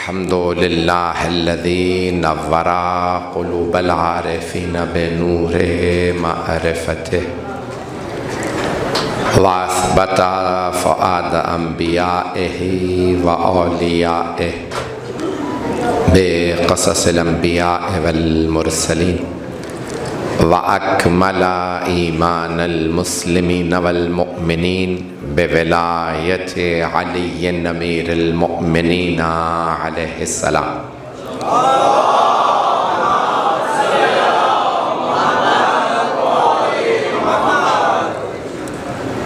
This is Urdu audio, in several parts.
الحمد لله الذي نور قلوب العارفين بنور معرفته وأثبت فؤاد أنبيائه وأوليائه بقصص الأنبياء والمرسلين وأكمل إيمان المسلمين والمؤمنين بولاية علي أمير المؤمنين عليه السلام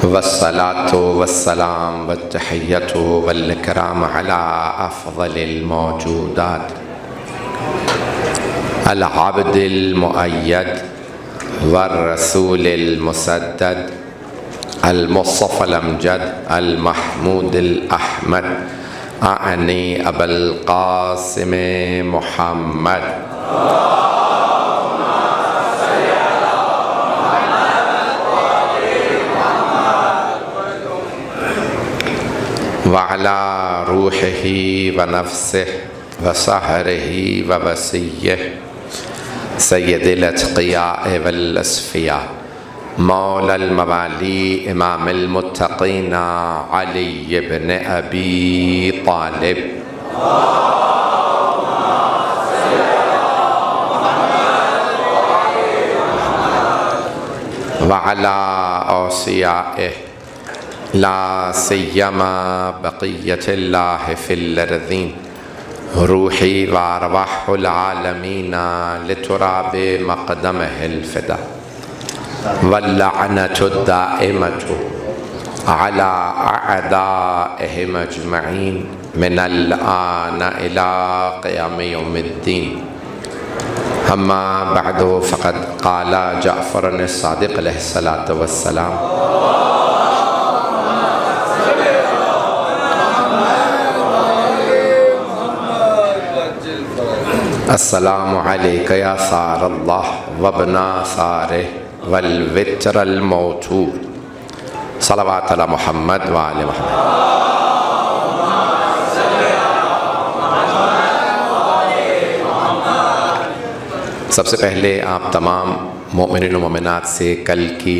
والصلاة والسلام والتحية والإكرام على أفضل الموجودات العبد المؤيد والرسول المسدد المصطفى الأمجد المحمود الأحمد أعني أبا القاسم محمد وعلى روحه ونفسه وسحره ووسيه سيد الأتقياء والأصفياء مولى الموالي إمام المتقين علي بن أبي طالب وعلى أوصيائه لا سيما بقية الله في الأرضين روحي وأرواح العالمين لتراب مقدمه الفدا واللعنة الدائمة على أعدائهم أجمعين من الآن إلى قيام يوم الدين أما بعد فقد قال جعفر الصادق عليه الصلاة والسلام السلام عليك يا ثار الله وابن ثاره والوتر الموتور صلوات على محمد وآل محمد. سب سے پہلے آپ تمام مومنین و مومنات سے کل کی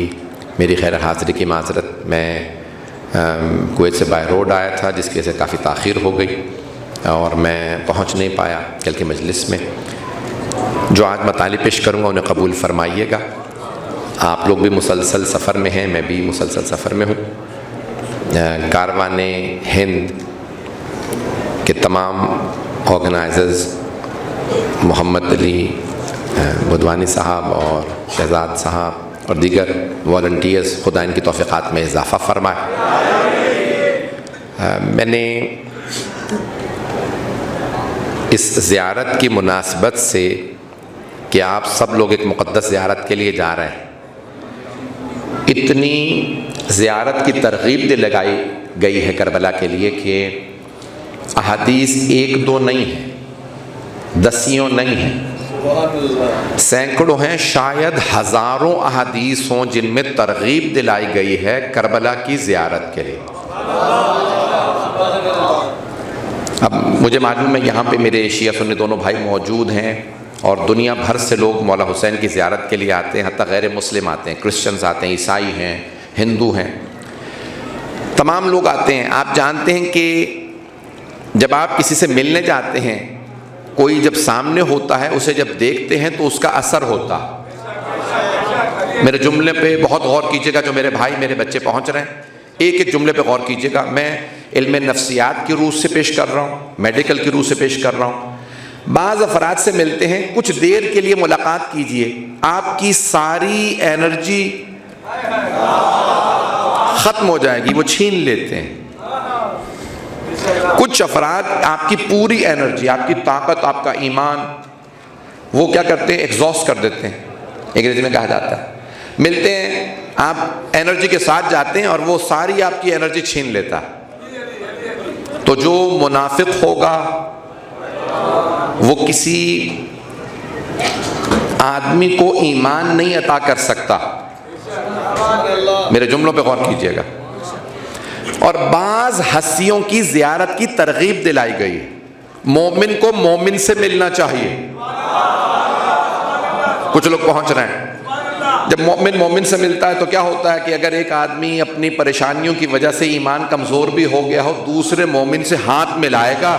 میری خیر حاضری کی معذرت. میں کویت سے بائی روڈ آیا تھا جس کی وجہ سے کافی تاخیر ہو گئی اور میں پہنچ نہیں پایا کل کی مجلس میں. جو آج مطالب پیش کروں گا انہیں قبول فرمائیے گا. آپ لوگ بھی مسلسل سفر میں ہیں, میں بھی مسلسل سفر میں ہوں. کاروان ہند کے تمام آرگنائزرز محمد علی بدوانی صاحب اور شہزاد صاحب اور دیگر والنٹیئرز خدا ان کی توفیقات میں اضافہ فرمائے. میں نے اس زیارت کی مناسبت سے کہ آپ سب لوگ ایک مقدس زیارت کے لیے جا رہے ہیں, اتنی زیارت کی ترغیب دلائی گئی ہے کربلا کے لیے کہ احادیث ایک دو نہیں ہیں, دسیوں نہیں ہیں, سینکڑوں ہیں, شاید ہزاروں احادیث ہوں جن میں ترغیب دلائی گئی ہے کربلا کی زیارت کے لیے. اب مجھے معلوم ہے یہاں پہ میرے شیعہ سنی دونوں بھائی موجود ہیں اور دنیا بھر سے لوگ مولا حسین کی زیارت کے لیے آتے ہیں, حتیٰ غیر مسلم آتے ہیں, کرسچنز آتے ہیں, عیسائی ہیں, ہندو ہیں, تمام لوگ آتے ہیں. آپ جانتے ہیں کہ جب آپ کسی سے ملنے جاتے ہیں, کوئی جب سامنے ہوتا ہے اسے جب دیکھتے ہیں تو اس کا اثر ہوتا. میرے جملے پہ بہت غور کیجیے گا, جو میرے بھائی میرے بچے پہنچ رہے ہیں ایک ایک جملے پہ غور کیجیے گا. میں علم نفسیات کی روح سے پیش کر رہا ہوں, میڈیکل کی روح سے پیش کر رہا ہوں. بعض افراد سے ملتے ہیں, کچھ دیر کے لیے ملاقات کیجئے, آپ کی ساری انرجی ختم ہو جائے گی, وہ چھین لیتے ہیں. کچھ افراد آپ کی پوری انرجی, آپ کی طاقت, آپ کا ایمان وہ کیا کرتے ہیں, ایگزاسٹ کر دیتے ہیں, انگریزی میں کہا جاتا ہے. ملتے ہیں, آپ انرجی کے ساتھ جاتے ہیں اور وہ ساری آپ کی انرجی چھین لیتا ہے. تو جو منافق ہوگا وہ کسی آدمی کو ایمان نہیں عطا کر سکتا. میرے جملوں پہ غور کیجئے گا. اور بعض ہستیوں کی زیارت کی ترغیب دلائی گئی. مومن کو مومن سے ملنا چاہیے. کچھ لوگ پہنچ رہے ہیں. جب مومن مومن سے ملتا ہے تو کیا ہوتا ہے کہ اگر ایک آدمی اپنی پریشانیوں کی وجہ سے ایمان کمزور بھی ہو گیا ہو، دوسرے مومن سے ہاتھ ملائے گا،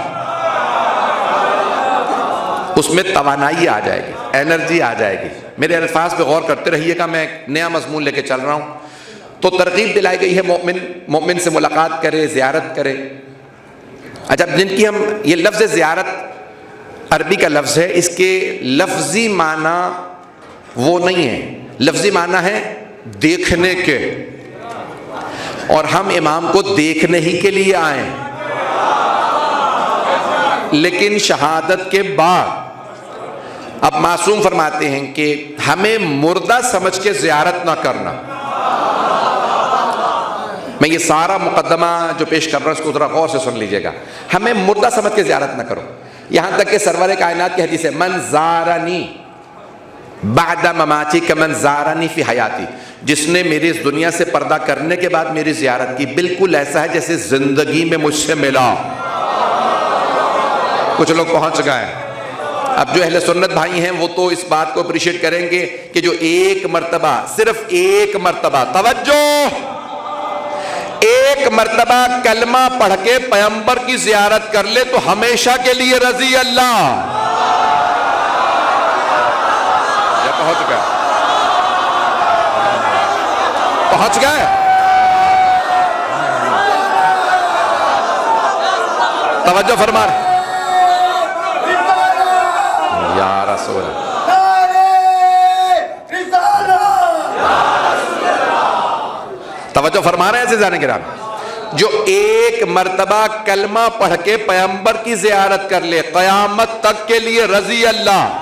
اس میں توانائی آ جائے گی، انرجی آ جائے گی. میرے الفاظ پہ غور کرتے رہیے گا، میں ایک نیا مضمون لے کے چل رہا ہوں. تو ترغیب دلائی گئی ہے مومن مومن سے ملاقات کرے، زیارت کرے. اچھا، جن کی ہم یہ لفظ زیارت عربی کا لفظ ہے، اس کے لفظی معنی وہ نہیں ہے. لفظی معنی ہے دیکھنے کے، اور ہم امام کو دیکھنے ہی کے لیے آئے ہیں. لیکن شہادت کے بعد اب معصوم فرماتے ہیں کہ ہمیں مردہ سمجھ کے زیارت نہ کرنا. میں یہ سارا مقدمہ جو پیش کر رہا ہوں اس کو ذرا غور سے سن لیجئے گا. ہمیں مردہ سمجھ کے زیارت نہ کرو. یہاں تک کہ سرور کائنات کی حدیث ہے، من زارنی بعد مماتی کمن زارنی فی حیاتی، جس نے میری اس دنیا سے پردہ کرنے کے بعد میری زیارت کی، بالکل ایسا ہے جیسے زندگی میں مجھ سے ملا. کچھ لوگ پہنچ گئے. اب جو اہل سنت بھائی ہیں وہ تو اس بات کو اپریشیٹ کریں گے کہ جو ایک مرتبہ، صرف ایک مرتبہ، توجہ، ایک مرتبہ کلمہ پڑھ کے پیغمبر کی زیارت کر لے تو ہمیشہ کے لیے رضی اللہ. پہنچ گئے، پہنچ گئے. توجہ فرما رہے یا رسول اللہ. توجہ فرما رہے ہیں عزیزان کرام. جو ایک مرتبہ کلمہ پڑھ کے پیغمبر کی زیارت کر لے قیامت تک کے لیے رضی اللہ.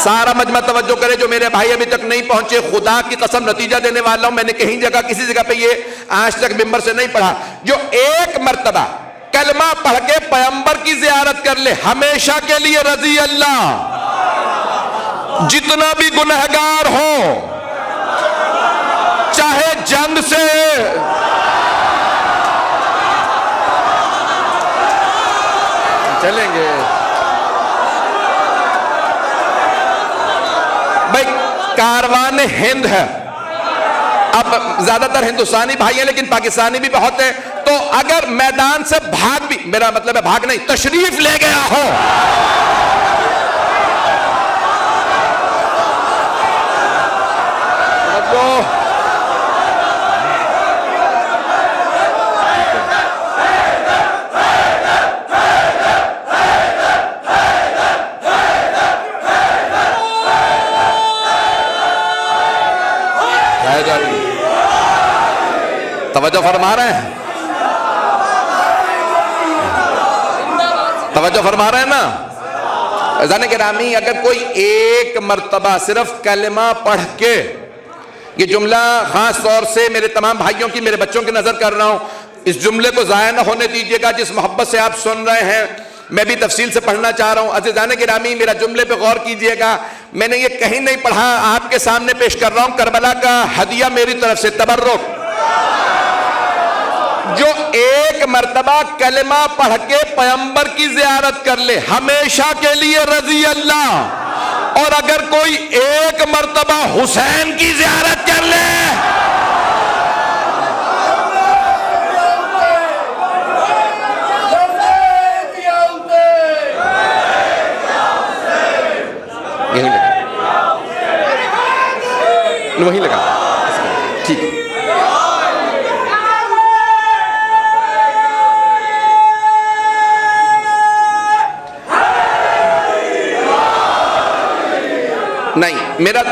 سارا مجمع توجہ کرے. جو میرے بھائی ابھی تک نہیں پہنچے، خدا کی قسم نتیجہ دینے والا ہوں، میں نے کہیں جگہ کسی جگہ پہ یہ آج تک ممبر سے نہیں پڑھا. جو ایک مرتبہ کلمہ پڑھ کے پیغمبر کی زیارت کر لے ہمیشہ کے لیے رضی اللہ. جتنا بھی گنہگار ہو، چاہے جنگ سے، چلیں گے بھائی. کاروان ہند ہے، اب زیادہ تر ہندوستانی بھائی ہیں لیکن پاکستانی بھی بہت ہیں. تو اگر میدان سے بھاگ بھی، میرا مطلب ہے بھاگ نہیں، تشریف لے گیا ہو، توجہ فرما رہے ہیں، توجہ فرما رہے ہیں نا عزیزان گرامی. اگر کوئی ایک مرتبہ صرف کلمہ پڑھ کے، یہ جملہ خاص طور سے میرے تمام بھائیوں کی، میرے بچوں کی نظر کر رہا ہوں، اس جملے کو ضائع نہ ہونے دیجیے گا. جس محبت سے آپ سن رہے ہیں، میں بھی تفصیل سے پڑھنا چاہ رہا ہوں. عزیزان گرامی میرا جملے پہ غور کیجیے گا. میں نے یہ کہیں نہیں پڑھا، آپ کے سامنے پیش کر رہا ہوں. کربلا کا ہدیہ میری طرف سے، تبرک. جو ایک مرتبہ کلمہ پڑھ کے پیغمبر کی زیارت کر لے ہمیشہ کے لیے رضی اللہ. اور اگر کوئی ایک مرتبہ حسین کی زیارت کر لے، وہیں لگا ٹھیک ہے. نہیں میرا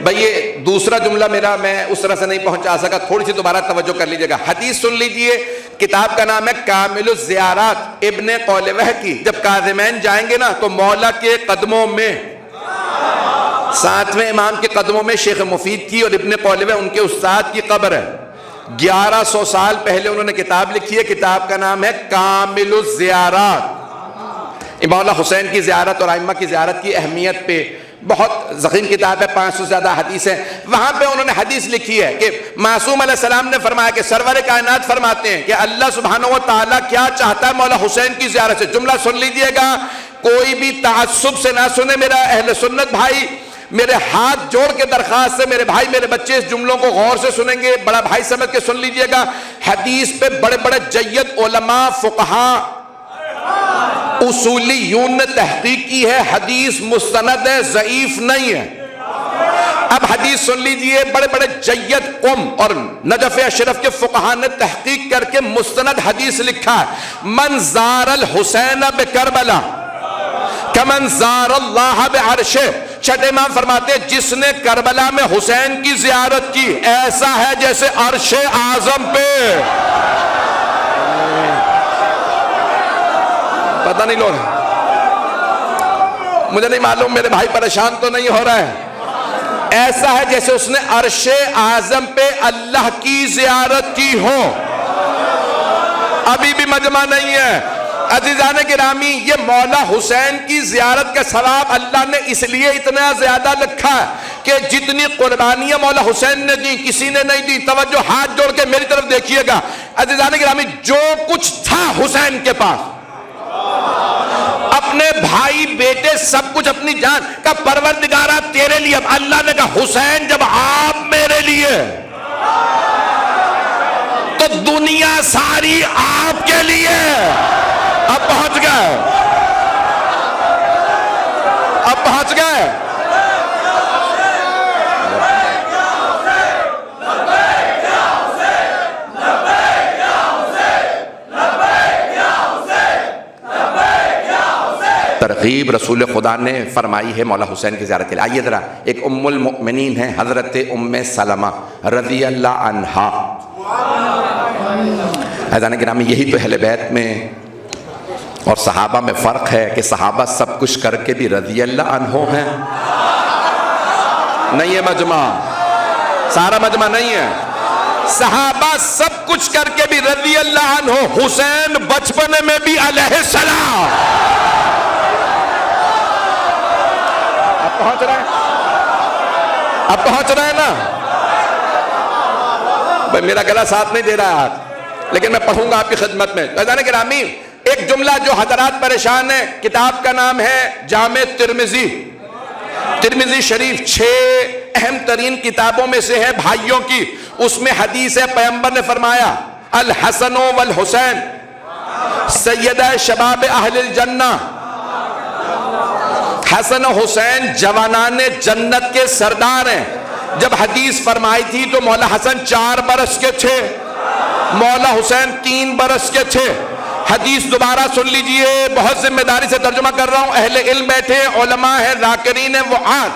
بھائی یہ دوسرا جملہ میرا میں اس طرح سے نہیں پہنچا سکا, تھوڑی سی دوبارہ توجہ کر لیجئے گا. حدیث سن لیجئے, کتاب کا نام ہے کامل الزیارات ابن قولوہ کی. جب کاظمین جائیں گے نا تو مولا کے قدموں میں, 7ویں امام کے قدموں میں شیخ مفید کی اور ابن قولوہ ان کے استاد کی قبر ہے. 1100 سال پہلے انہوں نے کتاب لکھی ہے, کتاب کا نام ہے کامل الزیارات. مولا حسین کی زیارت اور ائمہ کی زیارت کی اہمیت پہ بہت ضخیم کتاب ہے, 500 سے زیادہ حدیث ہیں. وہاں پہ انہوں نے حدیث لکھی ہے کہ معصوم علیہ السلام نے فرمایا کہ سرور کائنات فرماتے ہیں کہ اللہ سبحانہ و تعالیٰ کیا چاہتا ہے مولا حسین کی زیارت سے. جملہ سن لیجئے گا, کوئی بھی تعصب سے نہ سنے میرا اہل سنت بھائی, میرے ہاتھ جوڑ کے درخواست سے میرے بھائی میرے بچے اس جملوں کو غور سے سنیں گے, بڑا بھائی سمجھ کے سن لیجئے گا. حدیث پہ بڑے بڑے جید علماء فقہاء اصولیون نے تحقیق کی ہے, حدیث مستند ہے, ضعیف نہیں ہے. اب حدیث سن لیجئے, بڑے بڑے جید قم اور نجف اشرف کے فقہاء نے تحقیق کر کے مستند حدیث لکھا ہے. من زار الحسین بکربلا کمن زار اللہ بعرشہ. چھٹے امام فرماتے ہیں جس نے کربلا میں حسین کی زیارت کی ایسا ہے جیسے عرش اعظم پہ. پتہ نہیں لوگ, مجھے نہیں معلوم میرے بھائی پریشان تو نہیں ہو رہا ہے. ایسا ہے جیسے اس نے عرش اعظم پہ اللہ کی زیارت کی ہو. ابھی بھی مجمع نہیں ہے. عزیزان گرامی, یہ مولا حسین کی زیارت کا ثواب اللہ نے اس لیے اتنا زیادہ لکھا ہے کہ جتنی قربانیاں مولا حسین نے دی کسی نے نہیں دی. توجہ, ہاتھ جوڑ کے میری طرف دیکھیے گا. عزیزان گرامی, جو کچھ تھا حسین کے پاس, اپنے بھائی بیٹے سب کچھ, اپنی جان کا پروردگارہ تیرے لیے. اب اللہ نے کہا حسین جب آپ میرے لیے تو دنیا ساری آپ کے لیے. اب پہنچ گئے, اب پہنچ گئے. ترغیب رسول خدا نے فرمائی ہے مولا حسین کی زیارت کے لیے. آئیے ذرا, ایک ام المؤمنین ہیں حضرت ام سلمہ رضی اللہ عنہا. حضرات گرامی, یہی تو اہل بیت میں اور صحابہ میں فرق ہے کہ صحابہ سب کچھ کر کے بھی رضی اللہ عنہ ہیں. نہیں ہے مجمع, سارا مجمع نہیں ہے. صحابہ سب کچھ کر کے بھی رضی اللہ عنہ. حسین بچپن میں بھی علیہ السلام. اب پہنچ رہے ہیں, اب پہنچ رہے ہیں نا بھائی. میرا گلا ساتھ نہیں دے رہا ہے لیکن میں پڑھوں گا آپ کی خدمت میں. عزیزان گرامی, ایک جملہ جو حضرات پریشان ہیں, کتاب کا نام ہے جامع ترمذی. ترمذی شریف 6 اہم ترین کتابوں میں سے ہے بھائیوں کی. اس میں حدیث ہے, پیغمبر نے فرمایا الحسن والحسین سیدہ شباب اہل الجنہ. حسن و حسین جوانان جنت کے سردار ہیں. جب حدیث فرمائی تھی تو مولا حسن 4 برس کے تھے, مولا حسین 3 برس کے تھے. حدیث دوبارہ سن لیجئے, بہت ذمہ داری سے ترجمہ کر رہا ہوں. اہل علم بیٹھے ہیں, علماء ہیں, ذاکرین ہیں, وعاظ,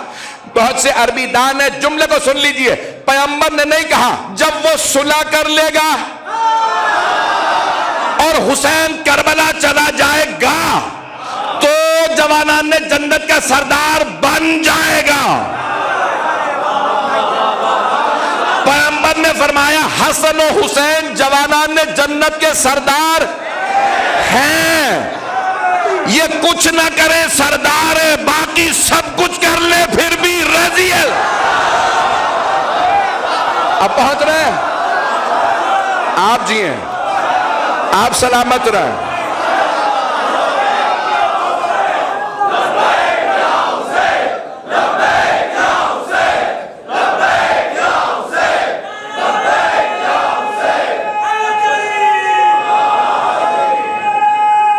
بہت سے عربی دان ہیں. جملے کو سن لیجئے, پیغمبر نے نہیں کہا جب وہ صلح کر لے گا اور حسین کربلا چلا جائے گا تو جوانان جنت کا سردار بن جائے گا. پیغمبر نے فرمایا حسن و حسین جوانان جنت کے سردار ہیں. یہ کچھ نہ کرے سردار ہے, باقی سب کچھ کر لے پھر بھی رضی ہے. اب پہنچ رہے ہیں آپ, جی ہیں آپ, سلامت رہیں.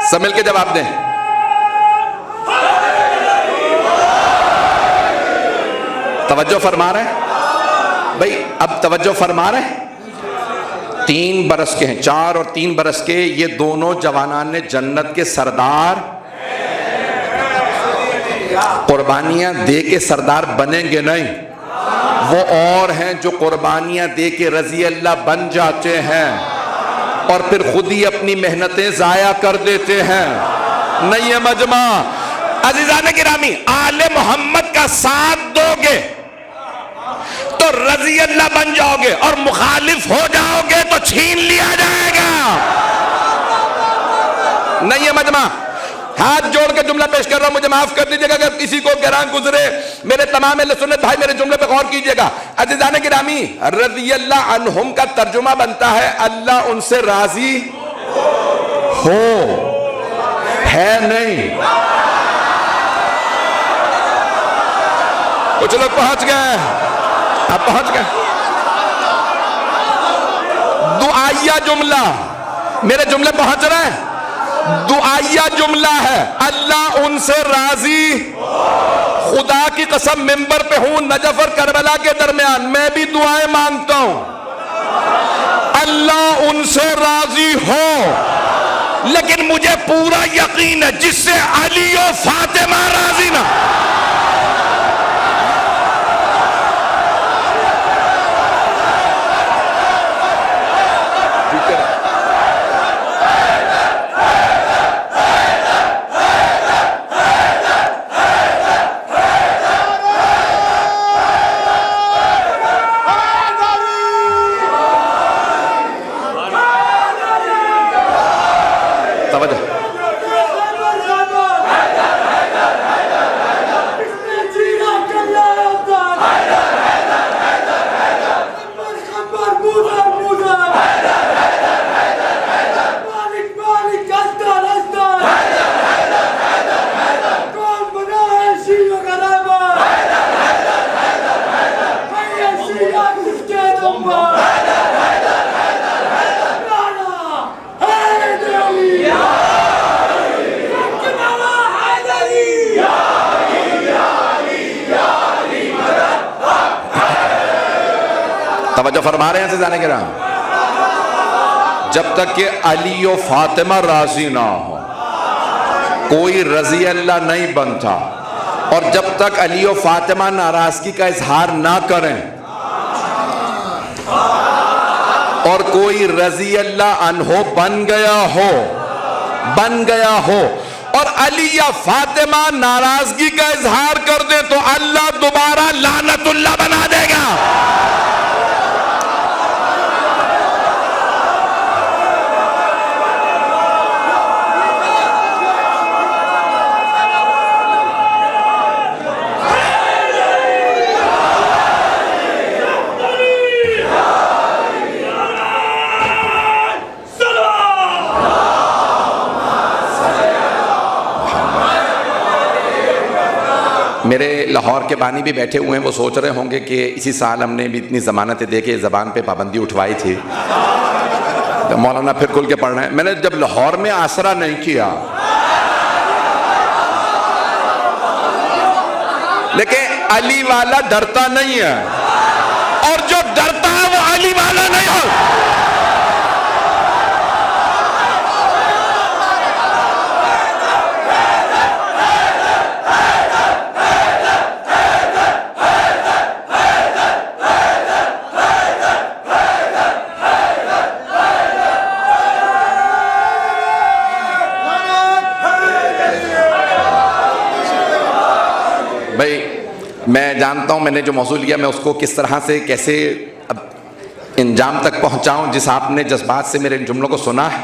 سب مل کے جواب دیں. توجہ فرما رہے ہیں بھائی, اب توجہ فرما رہے ہیں. 3 برس کے ہیں, 4 اور 3 برس کے, یہ دونوں جوانان جنت کے سردار. قربانیاں دے کے سردار بنیں گے نہیں, وہ اور ہیں جو قربانیاں دے کے رضی اللہ بن جاتے ہیں اور پھر خود ہی اپنی محنتیں ضائع کر دیتے ہیں. نہیں ہے مجمع. عزیزان گرامی، آل محمد کا ساتھ دو گے تو رضی اللہ بن جاؤ گے، اور مخالف ہو جاؤ گے تو چھین لیا جائے گا. نہیں ہے مجمع. ہاتھ جوڑ کے جملہ پیش کر رہا ہوں، مجھے معاف کر دیجیے گا اگر کسی کو گران گزرے. میرے تمام اہل سنت بھائی میرے جملے پہ غور کیجیے گا. عزیزان گرامی، رضی اللہ عنہم کا ترجمہ بنتا ہے اللہ ان سے راضی ہو. ہے نہیں؟ کچھ لوگ پہنچ گئے، اب پہنچ گئے. دعائیہ جملہ، میرے جملے پہنچ رہے ہیں. دعائیہ جملہ ہے، اللہ ان سے راضی. خدا کی قسم ممبر پہ ہوں نجف اور کربلا کے درمیان، میں بھی دعائیں مانگتا ہوں اللہ ان سے راضی ہو، لیکن مجھے پورا یقین ہے جس سے علی و فاطمہ راضی نہ. توجہ فرما رہے ہیں عزیزان کرام. جب تک کہ علی و فاطمہ راضی نہ ہو کوئی رضی اللہ نہیں بنتا، اور جب تک علی و فاطمہ ناراضگی کا اظہار نہ کریں اور کوئی رضی اللہ عنہ بن گیا ہو اور علی یا فاطمہ ناراضگی کا اظہار کر دیں تو اللہ دوبارہ لعنت اللہ بنا دے گا. میرے لاہور کے بانی بھی بیٹھے ہوئے ہیں، وہ سوچ رہے ہوں گے کہ اسی سال ہم نے بھی اتنی ضمانتیں دے کے زبان پہ پابندی اٹھوائی تھی، مولانا پھر کھل کے پڑھ رہے ہیں. میں نے جب لاہور میں آسرا نہیں کیا، لیکن علی والا ڈرتا نہیں ہے، اور جو ڈرتا ہے وہ علی والا نہیں ہو. بھائی میں جانتا ہوں میں نے جو موضوع لیا میں اس کو کس طرح سے کیسے اب انجام تک پہنچاؤں. جس آپ نے جذبات سے میرے جملوں کو سنا ہے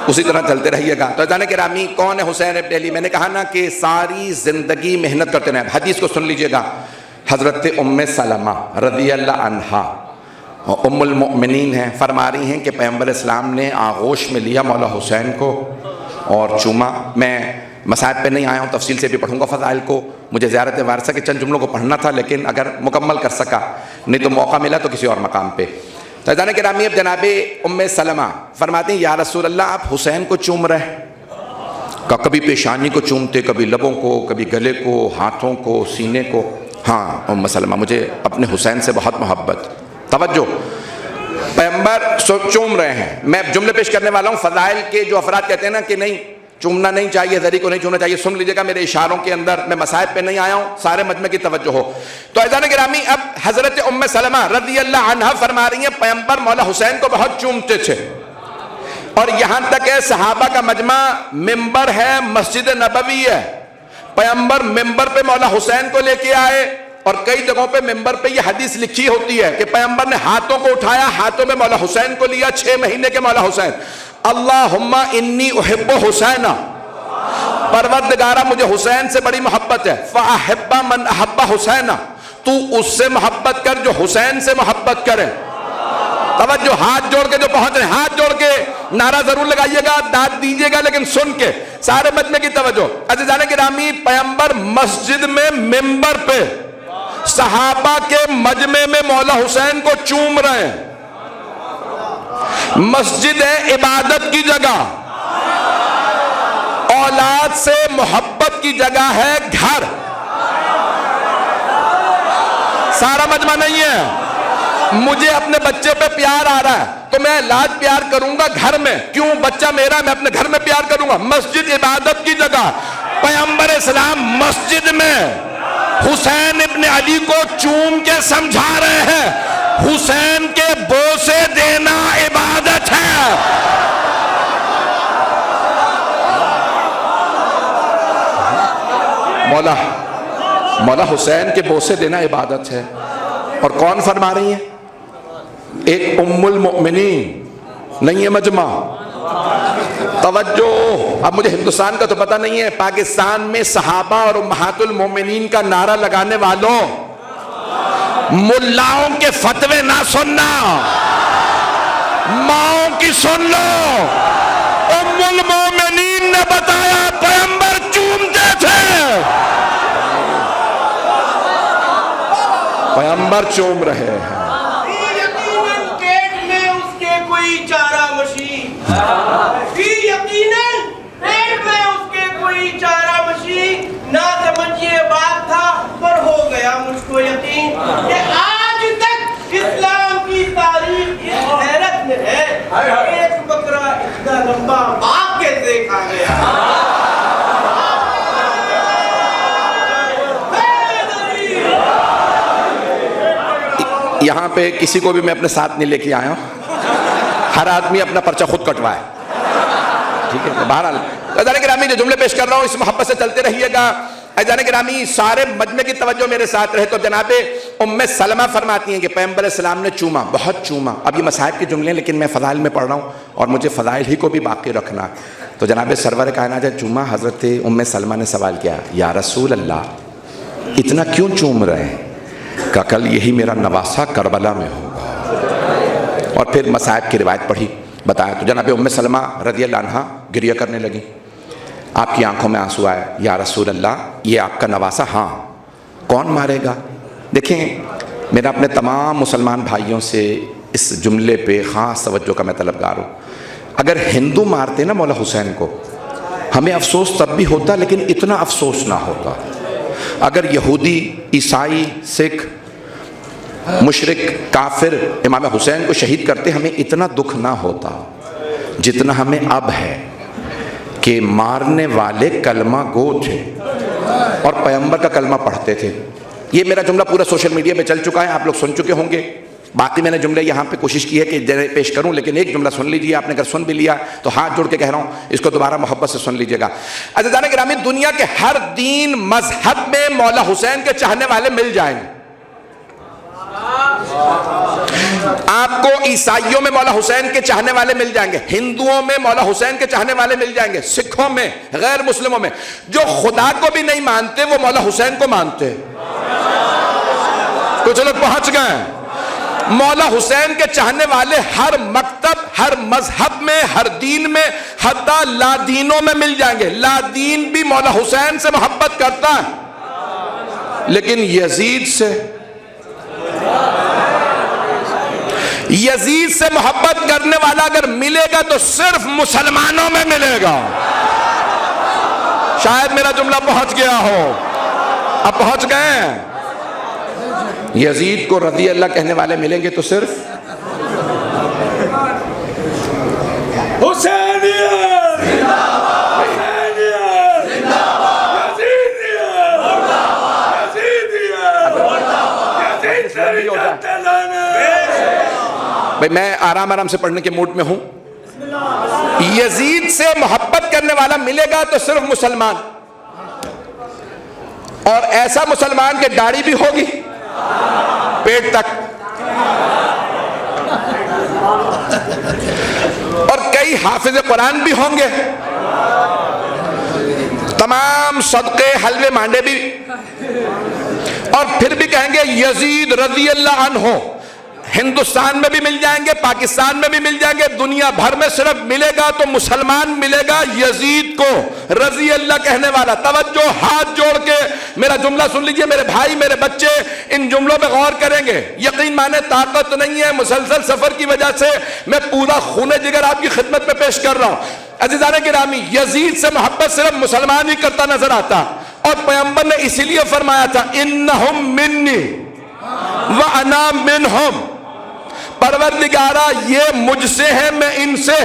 اسی طرح چلتے رہیے گا. تو جانے گرامی کون ہے حسین ابن علی؟ میں نے کہا نا کہ ساری زندگی محنت کرتے رہے. حدیث کو سن لیجئے گا. حضرت ام سلمہ رضی اللہ عنہا ام المؤمنین ہیں، فرما رہی ہیں کہ پیغمبر اسلام نے آغوش میں لیا مولا حسین کو اور چوما. میں مسائل پہ نہیں آیا ہوں، تفصیل سے بھی پڑھوں گا فضائل کو. مجھے زیارت وارثہ کے چند جملوں کو پڑھنا تھا، لیکن اگر مکمل کر سکا، نہیں تو موقع ملا تو کسی اور مقام پہ. فیضان گرامی اب جناب ام سلمہ فرماتے ہیں یا رسول اللہ آپ حسین کو چوم رہے، کبھی پیشانی کو چومتے، کبھی لبوں کو، کبھی گلے کو، ہاتھوں کو، سینے کو. ہاں ام سلمہ مجھے اپنے حسین سے بہت محبت. توجہ، پیغمبر چوم رہے ہیں. میں جملے پیش کرنے والا ہوں. فضائل کے جو افراد کہتے ہیں نا کہ نہیں چومنا نہیں چاہیے، ذری کو نہیں چومنا چاہیے. سن لیجیے گا میرے اشاروں کے اندر، میں مصائب پہ نہیں آیا ہوں، سارے مجمع کی توجہ ہو. تو عزیزان گرامی، اب حضرت ام سلمہ رضی اللہ عنہا فرما رہی ہیں پیغمبر مولا حسین کو بہت چومتے تھے، اور یہاں تک ہے صحابہ کا مجمع ممبر ہے، مسجد نبوی ہے. پیغمبر ممبر پہ مولا حسین کو لے کے آئے، اور کئی جگہوں پہ ممبر پہ یہ حدیث لکھی ہوتی ہے کہ پیغمبر نے ہاتھوں کو اٹھایا، ہاتھوں میں مولا حسین کو لیا، 6 مہینے کے مولا حسین. اللہم انی احب حسین، پروردگارہ مجھے حسین سے بڑی محبت ہے. فاحب من احب حسین، تو اس سے محبت کر جو حسین سے محبت کرے. توجہ، ہاتھ جوڑ کے جو پہنچ رہے ہیں، ہاتھ جوڑ کے نعرہ ضرور لگائیے گا، داد دیجیے گا، لیکن سن کے سارے مجمع کی توجہ. عزیزان گرامی، پیغمبر مسجد میں ممبر پہ صحابہ کے مجمع میں مولا حسین کو چوم رہے ہیں. مسجد ہے عبادت کی جگہ، اولاد سے محبت کی جگہ ہے گھر. سارا مجمع نہیں ہے. مجھے اپنے بچے پہ پیار آ رہا ہے تو میں لاج پیار کروں گا گھر میں. کیوں؟ بچہ میرا، میں اپنے گھر میں پیار کروں گا. مسجد عبادت کی جگہ، پیغمبر اسلام مسجد میں حسین ابن علی کو چوم کے سمجھا رہے ہیں حسین کے بوسے دینا عبادت ہے. مولا حسین کے بوسے دینا عبادت ہے. اور کون فرما رہی ہیں؟ ایک ام المؤمنین. نہیں ہے مجمع. توجہ، اب مجھے ہندوستان کا تو پتہ نہیں ہے، پاکستان میں صحابہ اور امہات المومنین کا نعرہ لگانے والوں، ملاؤں کے فتوے نہ سننا، ماؤں کی سن لو. ام المومنین نے بتایا پیغمبر چومتے تھے، پیغمبر چوم رہے ہیں. نہ سمجھیے بات تھا، پر ہو گیا مجھ کو یقین کہ آج تک اسلام کی تاریخ اس حیرت میں ہے، ایک بکرا اتنا لمبا باغ کے دیکھا گیا. یہاں پہ کسی کو بھی میں اپنے ساتھ نہیں لے کے آیا ہوں، ہر آدمی اپنا پرچہ خود کٹوائے. ٹھیک ہے، بہرحال عزیزان گرامی جو جملے پیش کر رہا ہوں اس محبت سے چلتے رہیے گا. عزیزان گرامی، سارے مجمع کی توجہ میرے ساتھ رہے. تو جناب ام سلمہ فرماتی ہیں کہ پیغمبر السلام نے چوما، بہت چوما. اب یہ مصائب کی جملے ہیں لیکن میں فضائل میں پڑھ رہا ہوں اور مجھے فضائل ہی کو بھی باقی رکھنا. تو جناب سرور کائنات چوما. حضرت ام سلمہ نے سوال کیا، یا رسول اللہ اتنا کیوں چوم رہے ہیں؟ کہ کل یہی میرا نواسہ کربلا میں ہوگا. اور پھر مصائب کی روایت پڑھی، بتایا. تو جناب ام سلمہ رضی اللہ عنہا گریہ کرنے لگی. آپ کی آنکھوں میں آنسو آئے. یا رسول اللہ یہ آپ کا نواسہ، ہاں کون مارے گا؟ دیکھیں، میرا اپنے تمام مسلمان بھائیوں سے اس جملے پہ خاص توجہ کا میں طلبگار ہوں. اگر ہندو مارتے نا مولا حسین کو، ہمیں افسوس تب بھی ہوتا لیکن اتنا افسوس نہ ہوتا. اگر یہودی، عیسائی، سکھ، مشرک، کافر امام حسین کو شہید کرتے ہمیں اتنا دکھ نہ ہوتا جتنا ہمیں اب ہے کہ مارنے والے کلمہ گو تھے اور پیغمبر کا کلمہ پڑھتے تھے. یہ میرا جملہ پورا سوشل میڈیا پہ چل چکا ہے، آپ لوگ سن چکے ہوں گے. باقی میں نے جملے یہاں پہ کوشش کی ہے کہ پیش کروں، لیکن ایک جملہ سن لیجیے. آپ نے اگر سن بھی لیا تو ہاتھ جوڑ کے کہہ رہا ہوں اس کو دوبارہ محبت سے سن لیجیے گا. عزیزان گرامی، دنیا کے ہر دین مذہب میں مولا حسین کے چاہنے والے مل جائیں گے. آپ کو عیسائیوں میں مولا حسین کے چاہنے والے مل جائیں گے، ہندوؤں میں مولا حسین کے چاہنے والے مل جائیں گے، سکھوں میں، غیر مسلموں میں. جو خدا کو بھی نہیں مانتے وہ مولا حسین کو مانتے. کچھ لوگ پہنچ گئے. مولا حسین کے چاہنے والے ہر مکتب، ہر مذہب میں، ہر دین میں، حتی لا دینوں میں مل جائیں گے. لا دین بھی مولا حسین سے محبت کرتا ہے، لیکن یزید سے محبت کرنے والا اگر ملے گا تو صرف مسلمانوں میں ملے گا. شاید میرا جملہ پہنچ گیا ہو. اب پہنچ گئے. یزید کو رضی اللہ کہنے والے ملیں گے تو صرف حسینیت. لمبی ہو جائے. بھئی میں آرام آرام سے پڑھنے کے موڈ میں ہوں. یزید سے محبت کرنے والا ملے گا تو صرف مسلمان, اور ایسا مسلمان کہ داڑھی بھی ہوگی پیٹ تک, اور کئی حافظ قرآن بھی ہوں گے, تمام صدقے حلوے مانڈے بھی, اور پھر بھی کہیں گے یزید رضی اللہ عنہ. ہندوستان میں بھی مل جائیں گے, پاکستان میں بھی مل جائیں گے, دنیا بھر میں صرف ملے گا تو مسلمان ملے گا یزید کو رضی اللہ کہنے والا. توجہ, ہاتھ جوڑ کے میرا جملہ سن لیجئے میرے بھائی میرے بچے, ان جملوں پہ غور کریں گے. یقین مانے طاقت نہیں ہے, مسلسل سفر کی وجہ سے میں پورا خون جگر آپ کی خدمت میں پیش کر رہا ہوں. عزیزان گرامی, یزید سے محبت صرف مسلمان ہی کرتا نظر آتا, اور پیغمبر نے اسی لیے فرمایا تھا انہم منی وانا منہم. پروردگارہ یہ مجھ سے ہے میں ان سے,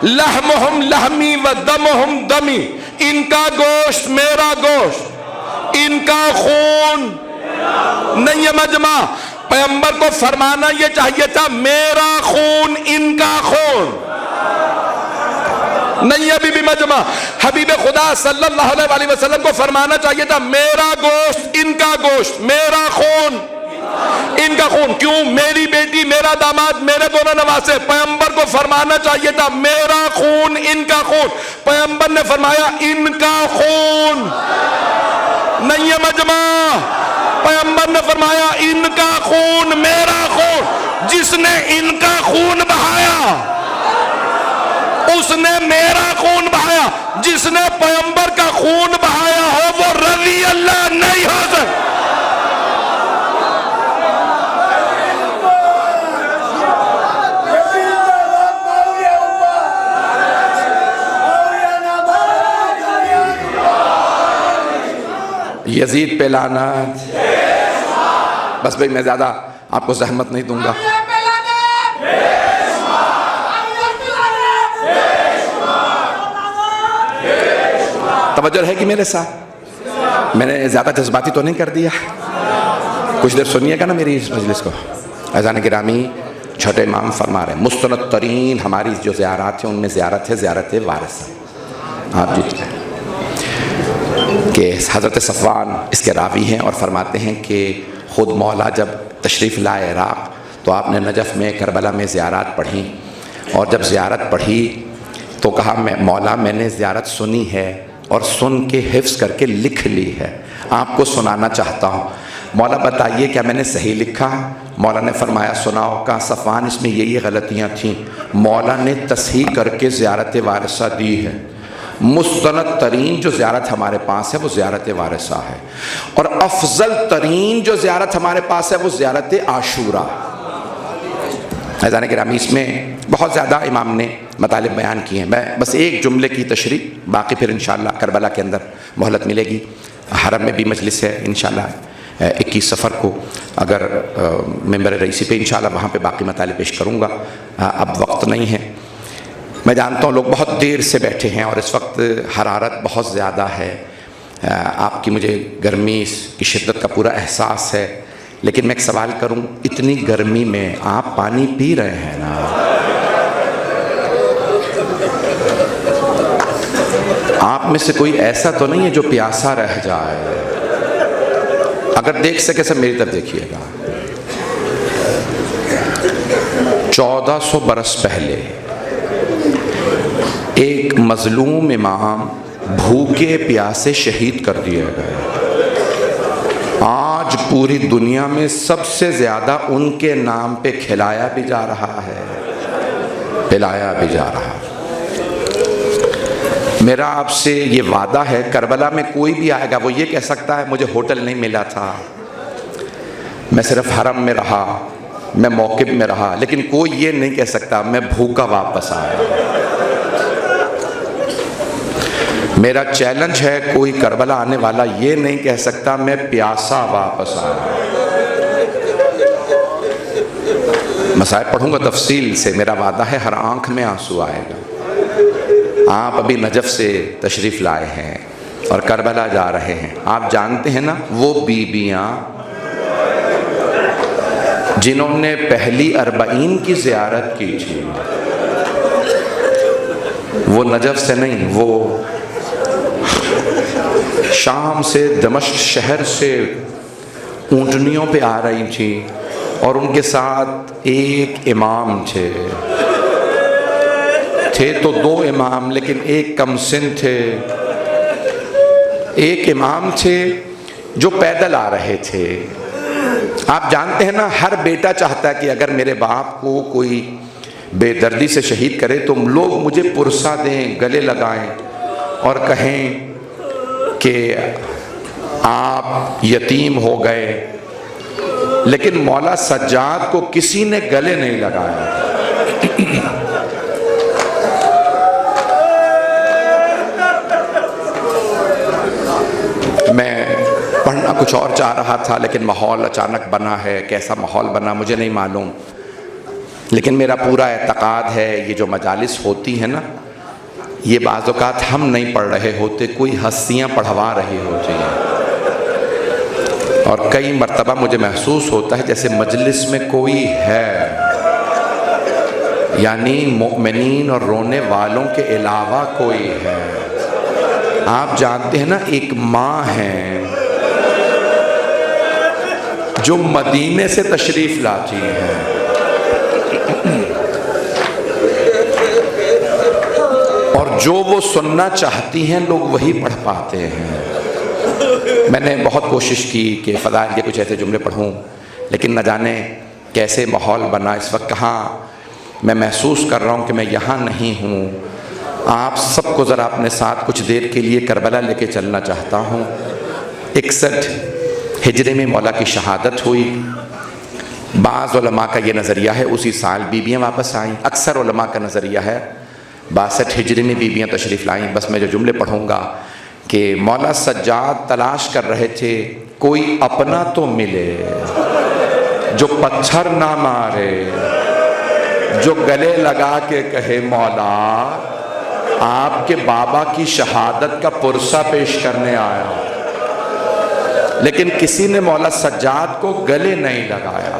لحمہم لحمی و دمہم دمی, ان کا گوشت میرا گوشت, ان کا خون نہیں ہے مجمع. پیغمبر کو فرمانا یہ چاہیے تھا میرا خون ان کا خون, نہیں ابھی بھی مجمع. حبیب خدا صلی اللہ علیہ وسلم کو فرمانا چاہیے تھا میرا گوشت ان کا گوشت, میرا خون ان کا خون. کیوں؟ میری بیٹی میرا داماد میرے دونوں نواسے. پیغمبر کو فرمانا چاہیے تھا میرا خون ان کا خون. پیغمبر نے فرمایا ان کا خون نہیں ہے مجمع. پیغمبر نے فرمایا ان کا خون میرا خون. جس نے ان کا خون بہایا اس نے میرا خون بہایا. جس نے پیغمبر کا خون بہایا ہو وہ رضی اللہ نہیں ہو سکتا. یزید پہ لعنت. بس بھئی میں زیادہ آپ کو زحمت نہیں دوں گا. توجہ ہے کہ میرے ساتھ میں نے زیادہ جذباتی تو نہیں کر دیا؟ کچھ دیر سنیے گا نا میری اس مجلس کو. عزیزان گرامی, چھوٹے امام فرما رہے ہیں مستند ترین ہماری جو زیارات ہیں ان میں زیارت ہے زیارت وارثہ. آپ جیت گئے کہ حضرت صفوان اس کے راوی ہیں اور فرماتے ہیں کہ خود مولا جب تشریف لائے عراق تو آپ نے نجف میں کربلا میں زیارات پڑھی, اور جب زیارت پڑھی تو کہا میں مولا میں نے زیارت سنی ہے اور سن کے حفظ کر کے لکھ لی ہے, آپ کو سنانا چاہتا ہوں. مولا بتائیے کیا میں نے صحیح لکھا؟ مولا نے فرمایا سناؤ. کہا صفوان اس میں یہ غلطیاں تھیں. مولا نے تصحیح کر کے زیارت وارثہ دی ہے. مستند ترین جو زیارت ہمارے پاس ہے وہ زیارت وارثہ ہے, اور افضل ترین جو زیارت ہمارے پاس ہے وہ زیارت عاشورہ. عزیزان گرامی, اس میں بہت زیادہ امام نے مطالب بیان کیے ہیں. میں بس ایک جملے کی تشریح, باقی پھر انشاءاللہ کربلا کے اندر مہلت ملے گی. حرم میں بھی مجلس ہے انشاءاللہ 21 سفر کو, اگر ممبر رئیسی پہ انشاءاللہ وہاں پہ باقی مطالب پیش کروں گا. اب وقت نہیں ہے. میں جانتا ہوں لوگ بہت دیر سے بیٹھے ہیں اور اس وقت حرارت بہت زیادہ ہے. آپ کی مجھے گرمی کی شدت کا پورا احساس ہے, لیکن میں ایک سوال کروں, اتنی گرمی میں آپ پانی پی رہے ہیں نا؟ آپ میں سے کوئی ایسا تو نہیں ہے جو پیاسا رہ جائے؟ اگر دیکھ سکے سب میری طرف دیکھیے گا. 1400 برس پہلے ایک مظلوم امام بھوکے پیاسے شہید کر دیے گئے. آج پوری دنیا میں سب سے زیادہ ان کے نام پہ کھلایا بھی جا رہا ہے, پلایا بھی جا رہا ہے. میرا آپ سے یہ وعدہ ہے, کربلا میں کوئی بھی آئے گا وہ یہ کہہ سکتا ہے مجھے ہوٹل نہیں ملا تھا, میں صرف حرم میں رہا, میں موقف میں رہا, لیکن کوئی یہ نہیں کہہ سکتا میں بھوکا واپس آیا. میرا چیلنج ہے, کوئی کربلا آنے والا یہ نہیں کہہ سکتا میں پیاسا واپس آیا. مسائل پڑھوں گا تفصیل سے, میرا وعدہ ہے ہر آنکھ میں آنسو آئے گا. آپ ابھی نجف سے تشریف لائے ہیں اور کربلا جا رہے ہیں. آپ جانتے ہیں نا وہ بیبیاں جنہوں نے پہلی 40 کی زیارت کی تھی، وہ نجف سے نہیں، وہ شام سے دمشق شہر سے اونٹنیوں پہ آ رہی تھی، اور ان کے ساتھ ایک امام تھے تو 2 امام، لیکن ایک کم سن تھے۔ ایک امام تھے جو پیدل آ رہے تھے۔ آپ جانتے ہیں نا، ہر بیٹا چاہتا ہے کہ اگر میرے باپ کو کوئی بے دردی سے شہید کرے تو لوگ مجھے پرسہ دیں، گلے لگائیں اور کہیں کہ آپ یتیم ہو گئے، لیکن مولا سجاد کو کسی نے گلے نہیں لگایا۔ میں پڑھنا کچھ اور چاہ رہا تھا، لیکن ماحول اچانک بنا ہے۔ کیسا ماحول بنا مجھے نہیں معلوم، لیکن میرا پورا اعتقاد ہے یہ جو مجالس ہوتی ہیں نا، یہ بعض اوقات ہم نہیں پڑھ رہے ہوتے، کوئی ہستیاں پڑھوا رہی ہوتی ہیں، اور کئی مرتبہ مجھے محسوس ہوتا ہے جیسے مجلس میں کوئی ہے، یعنی مؤمنین اور رونے والوں کے علاوہ کوئی ہے۔ آپ جانتے ہیں نا، ایک ماں ہے جو مدینے سے تشریف لاتی ہے، اور جو وہ سننا چاہتی ہیں لوگ وہی پڑھ پاتے ہیں۔ میں نے بہت کوشش کی کہ فضائل کے کچھ ایسے جملے پڑھوں، لیکن نہ جانے کیسے ماحول بنا۔ اس وقت کہاں میں محسوس کر رہا ہوں کہ میں یہاں نہیں ہوں۔ آپ سب کو ذرا اپنے ساتھ کچھ دیر کے لیے کربلا لے کے چلنا چاہتا ہوں۔ 61 ہجری میں مولا کی شہادت ہوئی۔ بعض علماء کا یہ نظریہ ہے اسی سال بیویاں واپس آئیں، اکثر علماء کا نظریہ ہے 62 ہجری میں بیویاں تشریف لائیں۔ بس میں جو جملے پڑھوں گا کہ مولا سجاد تلاش کر رہے تھے کوئی اپنا تو ملے جو پتھر نہ مارے، جو گلے لگا کے کہے مولا آپ کے بابا کی شہادت کا پرسہ پیش کرنے آیا، لیکن کسی نے مولا سجاد کو گلے نہیں لگایا،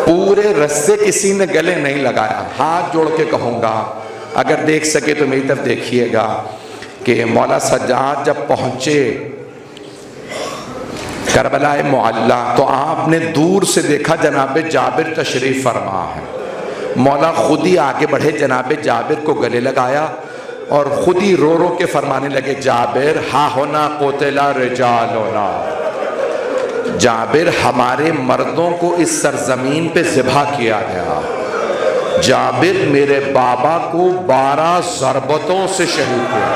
پورے رستے کسی نے گلے نہیں لگایا۔ ہاتھ جوڑ کے کہوں گا، اگر دیکھ سکے تو میری طرف دیکھیے گا کہ مولا سجاد جب پہنچے کربلا معلی تو آپ نے دور سے دیکھا جناب جابر تشریف فرما ہے۔ مولا خود ہی آگے بڑھے، جناب جابر کو گلے لگایا اور خود ہی رو رو کے فرمانے لگے، جابر ہا ہونا قتلا رجالنا، جابر ہمارے مردوں کو اس سرزمین پہ ذبح کیا گیا، جابر میرے بابا کو 12 ضربتوں سے شہید کیا۔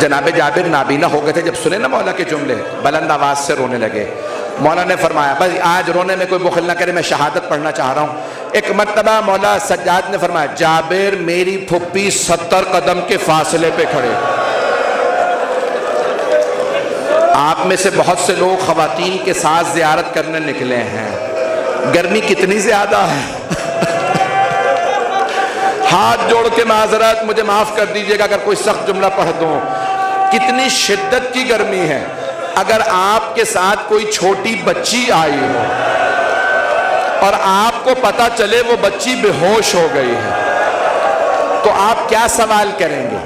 جناب جابر نابینا ہو گئے تھے، جب سنے نا مولا کے جملے بلند آواز سے رونے لگے۔ مولا نے فرمایا بس آج رونے میں کوئی بخل نہ کرے، میں شہادت پڑھنا چاہ رہا ہوں۔ ایک مرتبہ مولا سجاد نے فرمایا، جابر میری پھپھی 70 قدم کے فاصلے پہ کھڑے۔ آپ میں سے بہت سے لوگ خواتین کے ساتھ زیارت کرنے نکلے ہیں، گرمی کتنی زیادہ ہے، ہاتھ جوڑ کے معذرت، مجھے معاف کر دیجئے گا اگر کوئی سخت جملہ پڑھ دوں، کتنی شدت کی گرمی ہے۔ اگر آپ کے ساتھ کوئی چھوٹی بچی آئی ہو اور آپ کو پتا چلے وہ بچی بے ہوش ہو گئی ہے تو آپ کیا سوال کریں گے؟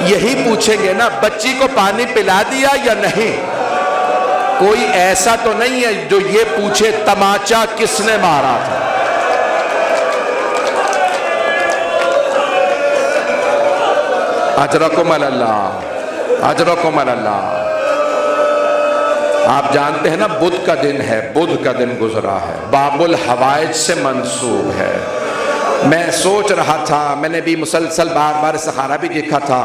یہی پوچھیں گے نا، بچی کو پانی پلا دیا یا نہیں؟ کوئی ایسا تو نہیں ہے جو یہ پوچھے تماچا کس نے مارا تھا۔ اجرکم اللہ، اجرکم اللہ۔ آپ جانتے ہیں نا بدھ کا دن ہے، بدھ کا دن گزرا ہے، باب الحوائج سے منسوب ہے۔ میں سوچ رہا تھا، میں نے بھی مسلسل بار بار استخارہ بھی دیکھا تھا،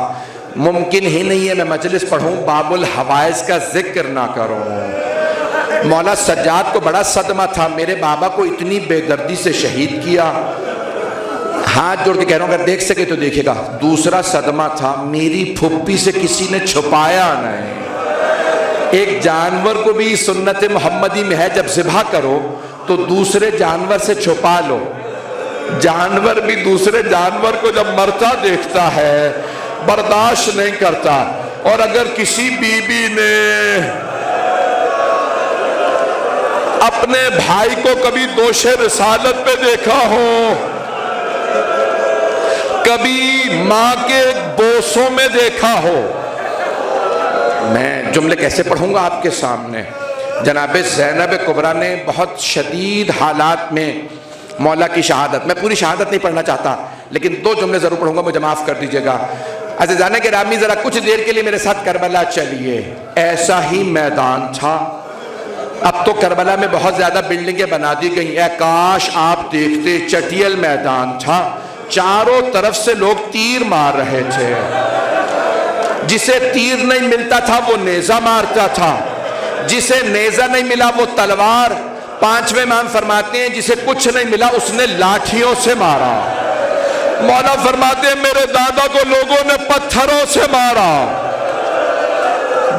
ممکن ہی نہیں ہے میں مجلس پڑھوں باب الحوائج کا ذکر نہ کروں۔ مولا سجاد کو بڑا صدمہ تھا، میرے بابا کو اتنی بے دردی سے شہید کیا۔ ہاتھ جوڑ کے کہہ رہا ہوں اگر دیکھ سکے تو دیکھے گا۔ دوسرا صدمہ تھا، میری پھپھی سے کسی نے چھپایا نہیں۔ ایک جانور کو بھی سنت محمدی میں ہے جب ذبح کرو تو دوسرے جانور سے چھپا لو۔ جانور بھی دوسرے جانور کو جب مرتا دیکھتا ہے برداشت نہیں کرتا، اور اگر کسی بی بی نے اپنے بھائی کو کبھی دوش رسالت پہ دیکھا ہو، کبھی ماں کے بوسوں میں دیکھا ہو؟ میں جملے کیسے پڑھوں گا آپ کے سامنے؟ جناب زینب کبریٰ نے بہت شدید حالات میں مولا کی شہادت، میں پوری شہادت نہیں پڑھنا چاہتا لیکن 2 جملے ضرور پڑھوں گا، مجھے معاف کر دیجئے گا۔ عزیزان گرامی ذرا کچھ دیر کے لیے میرے ساتھ کربلا چلیے۔ ایسا ہی میدان تھا، اب تو کربلا میں بہت زیادہ بلڈنگیں بنا دی گئی، اے کاش آپ دیکھتے، چٹیل میدان تھا، چاروں طرف سے لوگ تیر مار رہے تھے، جسے تیر نہیں ملتا تھا وہ نیزہ مارتا تھا، جسے نیزہ نہیں ملا وہ تلوار، 5ویں امام فرماتے ہیں جسے کچھ نہیں ملا اس نے لاٹھیوں سے مارا۔ مولا فرماتے ہیں میرے دادا کو لوگوں نے پتھروں سے مارا۔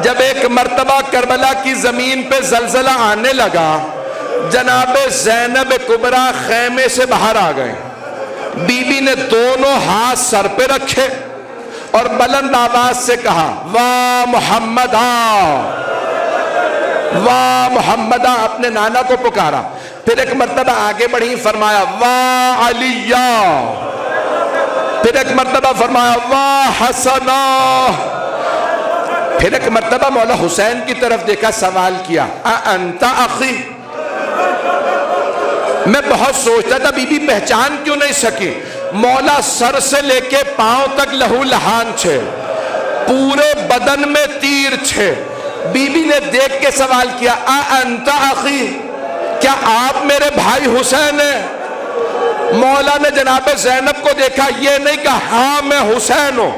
جب ایک مرتبہ کربلا کی زمین پہ زلزلہ آنے لگا، جناب زینب کبریٰ خیمے سے باہر آ گئے، بی بی نے دونوں ہاتھ سر پہ رکھے اور بلند آواز سے کہا واہ محمدہ، واہ محمدہ، اپنے نانا کو پکارا۔ پھر ایک مرتبہ آگے بڑھی، فرمایا واہ علیہ، پھر ایک مرتبہ فرمایا واہ حسنہ، پھر ایک مرتبہ مولا حسین کی طرف دیکھا، سوال کیا انت اخی؟ میں بہت سوچتا تھا بی بی پہچان کیوں نہیں سکی، مولا سر سے لے کے پاؤں تک لہو لہان چھے، پورے بدن میں تیر چھے۔ بی بی نے دیکھ کے سوال کیا انت اخی، کیا آپ میرے بھائی حسین ہیں؟ مولا نے جناب زینب کو دیکھا، یہ نہیں کہا ہاں میں حسین ہوں،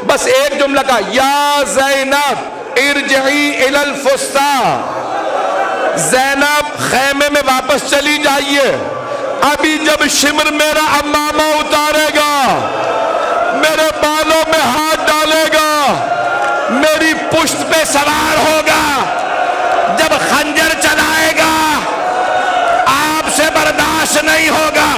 بس ایک جملہ کہا یا زینب ارجعی الی الفسطیٰ، زینب خیمے میں واپس چلی جائیے، ابھی جب شمر میرا امامہ اتارے گا، میرے بالوں میں ہاتھ ڈالے گا، میری پشت پہ سوار ہوگا، جب خنجر چلائے گا آپ سے برداشت نہیں ہوگا۔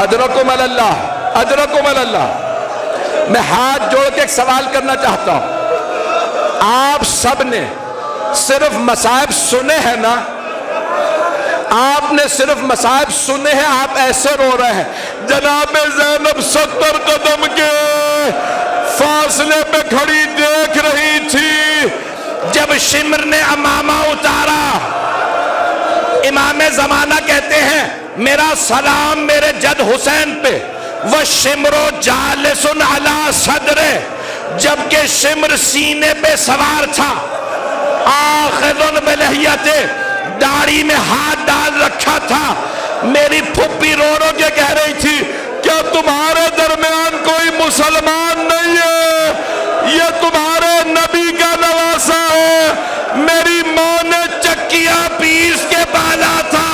اجرکم اللہ، اجرکم اللہ۔ میں ہاتھ جوڑ کے ایک سوال کرنا چاہتا ہوں، آپ سب نے صرف مصائب سنے ہیں نا؟ آپ نے صرف مصائب سنے ہیں، آپ ایسے رو رہے ہیں۔ جناب زینب 70 قدم کے فاصلے پہ کھڑی دیکھ رہی تھی جب شمر نے امامہ اتارا۔ امام زمانہ کہتے ہیں میرا سلام میرے جد حسین پہ، وَالشِّمْرُ جَالِسٌ عَلَىٰ صَدْرِهِ، جبکہ شمر سینے پہ سوار تھا، آخذٌ بِلِحْيَتِهِ، داڑھی میں ہاتھ ڈال رکھا تھا۔ میری پھپھی رو رو کے کہہ رہی تھی کیا تمہارے درمیان کوئی مسلمان نہیں ہے؟ یہ تمہارے نبی کا نواسہ ہے۔ میری ماں نے چکیاں پیس کے پالا تھا۔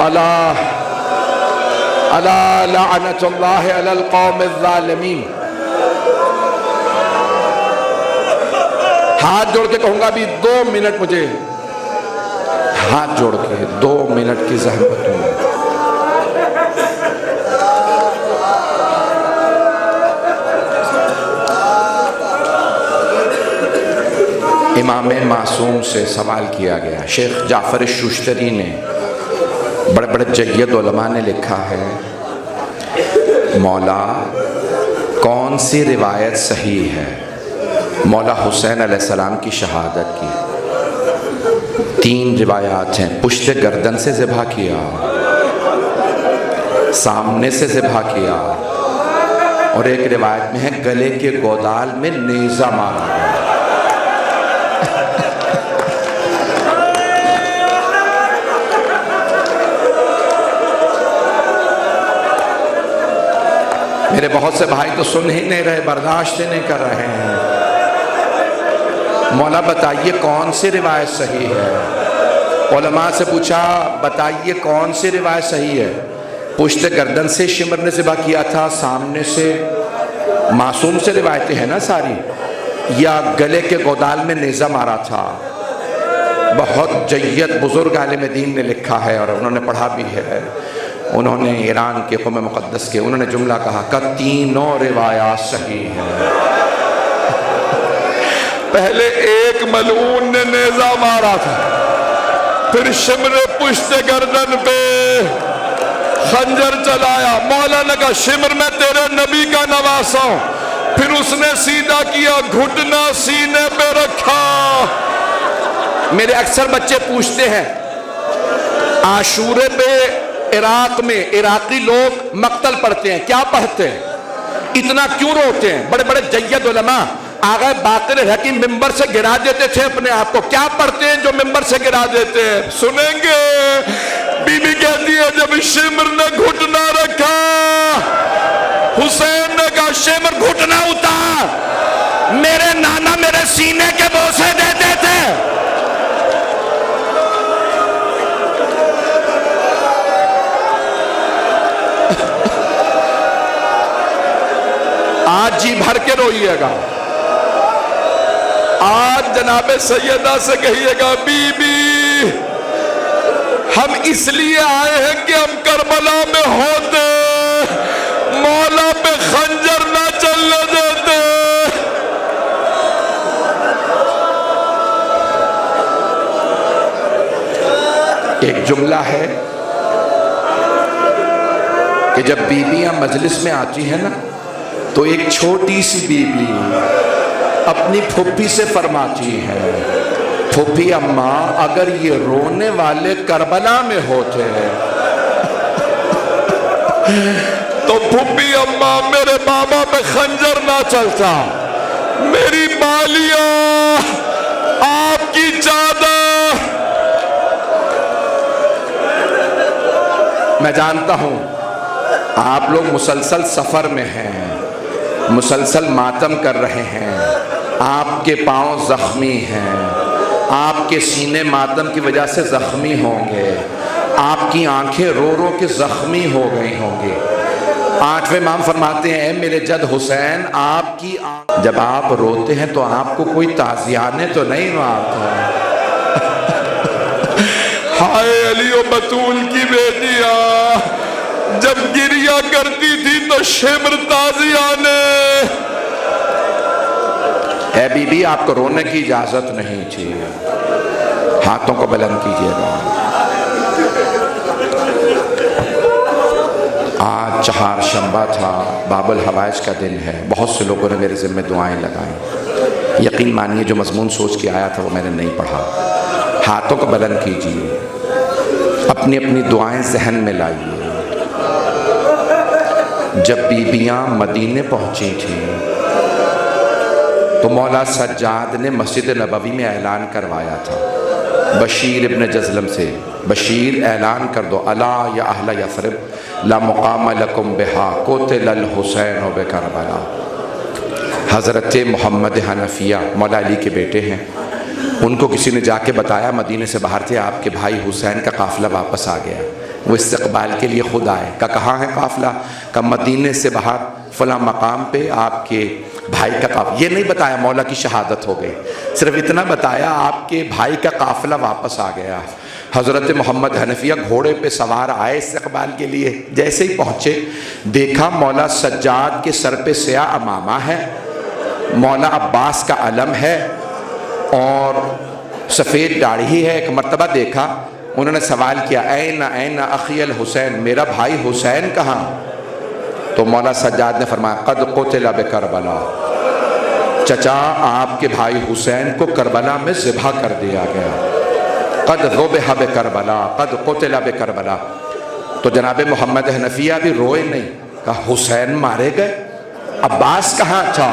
اللہ اللہ لعنت اللہ علی القوم الظالمین۔ ہاتھ جوڑ کے کہوں گا ابھی 2 منٹ، مجھے ہاتھ جوڑ کے 2 منٹ کی زحمت ہوں۔ امام معصوم سے سوال کیا گیا، شیخ جعفر الشوشتری نے، بڑے بڑے جید علماء نے لکھا ہے، مولا کون سی روایت صحیح ہے مولا حسین علیہ السلام کی شہادت کی؟ 3 روایات ہیں، پشت گردن سے ذبح کیا، سامنے سے ذبح کیا، اور ایک روایت میں ہے گلے کے گودال میں نیزہ مارا گیا۔ میرے بہت سے بھائی تو سن ہی نہیں رہے، برداشت نہیں کر رہے ہیں۔ مولا بتائیے کون سی روایت صحیح ہے؟ علماء سے پوچھا بتائیے کون سی روایت صحیح ہے؟ پشت گردن سے شمر نے ذبح کیا تھا، سامنے سے معصوم سے روایتیں ہیں نا ساری، یا گلے کے گودال میں نیزہ مارا تھا؟ بہت جید بزرگ عالم دین نے لکھا ہے اور انہوں نے پڑھا بھی ہے. انہوں نے ایران کے قوم مقدس کے انہوں نے جملہ کہا کہ تینوں روایات صحیح ہیں. پہلے ایک ملعون نے نیزہ مارا تھا، پھر شمر پشت گردن پہ خنجر چلایا. مولا نے کہا شمر میں تیرے نبی کا نواسا ہوں. پھر اس نے سیدھا کیا، گھٹنا سینے پہ رکھا. میرے اکثر بچے پوچھتے ہیں عاشورے پہ عراق میں عراقی لوگ مقتل پڑھتے ہیں، کیا پڑھتے ہیں؟ اتنا کیوں روتے ہیں؟ بڑے بڑے جید علماء آغا باقر حکیم ممبر سے گرا دیتے تھے اپنے آپ کو. کیا پڑھتے ہیں جو ممبر سے گرا دیتے ہیں؟ سنیں گے. بی بی کہتی ہے جب شمر نے گھٹنا رکھا، حسین نے کہا شمر گھٹنا اتار. میرے نانا میرے سینے کے بوسے دیتے تھے. آج جی بھر کے روئیے گا. آج جناب سیدہ سے کہیے گا بی بی ہم اس لیے آئے ہیں کہ ہم کربلا میں ہوتے مولا پہ خنجر نہ چلنے دیتے. ایک جملہ ہے کہ جب بیویاں مجلس میں آتی ہیں نا تو ایک چھوٹی سی بیوی اپنی پھوپھی سے فرماتی ہے، پھوپھی اماں اگر یہ رونے والے کربلا میں ہوتے تو پھوپھی اماں میرے بابا پہ خنجر نہ چلتا. میری بالیاں آپ کی چادر. میں جانتا ہوں آپ لوگ مسلسل سفر میں ہیں، مسلسل ماتم کر رہے ہیں، آپ کے پاؤں زخمی ہیں، آپ کے سینے ماتم کی وجہ سے زخمی ہوں گے، آپ کی آنکھیں رو رو کے زخمی ہو گئی ہوں گی. 8ویں امام فرماتے ہیں اے میرے جد حسین آپ کی جب آپ روتے ہیں تو آپ کو کوئی تازیانے تو نہیں مارتا. ہائے علی و بطول کی بیٹیاں جب گریا کرتی تھی تو شمر تازیانے. اے بی بی آپ کو رونے کی اجازت نہیں تھی. ہاتھوں کو بلند کیجئے گا. آج چہار شنبہ تھا، باب الحوائج کا دن ہے. بہت سے لوگوں نے میرے ذمہ دعائیں لگائیں. یقین مانیے جو مضمون سوچ کے آیا تھا وہ میں نے نہیں پڑھا. ہاتھوں کو بلند کیجئے، اپنی اپنی دعائیں ذہن میں لائیے. جب بیبیاں مدینے پہنچی تھیں تو مولا سجاد نے مسجد نبوی میں اعلان کروایا تھا بشیر ابن جزلم سے، بشیر اعلان کر دو الا یا اہل یثرب لا مقام لکم بہا قتل الحسین بکربلا. حضرت محمد حنفیہ مولا علی کے بیٹے ہیں، ان کو کسی نے جا کے بتایا مدینے سے باہر تھے آپ کے بھائی حسین کا قافلہ واپس آ گیا. وہ استقبال کے لیے خود آئے. کہاں ہے قافلہ؟ کہ مدینے سے باہر فلاں مقام پہ آپ کے بھائی کا قافلہ. یہ نہیں بتایا مولا کی شہادت ہو گئی، صرف اتنا بتایا آپ کے بھائی کا قافلہ واپس آ گیا. حضرت محمد حنفیہ گھوڑے پہ سوار آئے استقبال کے لیے. جیسے ہی پہنچے دیکھا مولا سجاد کے سر پہ سیاہ عمامہ ہے، مولا عباس کا علم ہے اور سفید داڑھی ہے. ایک مرتبہ دیکھا، انہوں نے سوال کیا این اخی الحسین، میرا بھائی حسین کہاں؟ تو مولا سجاد نے فرمایا قد قتل بکربلا، چچا آپ کے بھائی حسین کو کربلا میں ذبح کر دیا گیا. قد ذبح بکربلا قد قتل بکربلا. تو جناب محمد حنفیہ بھی روئے نہیں، کہا حسین مارے گئے، عباس کہاں تھا؟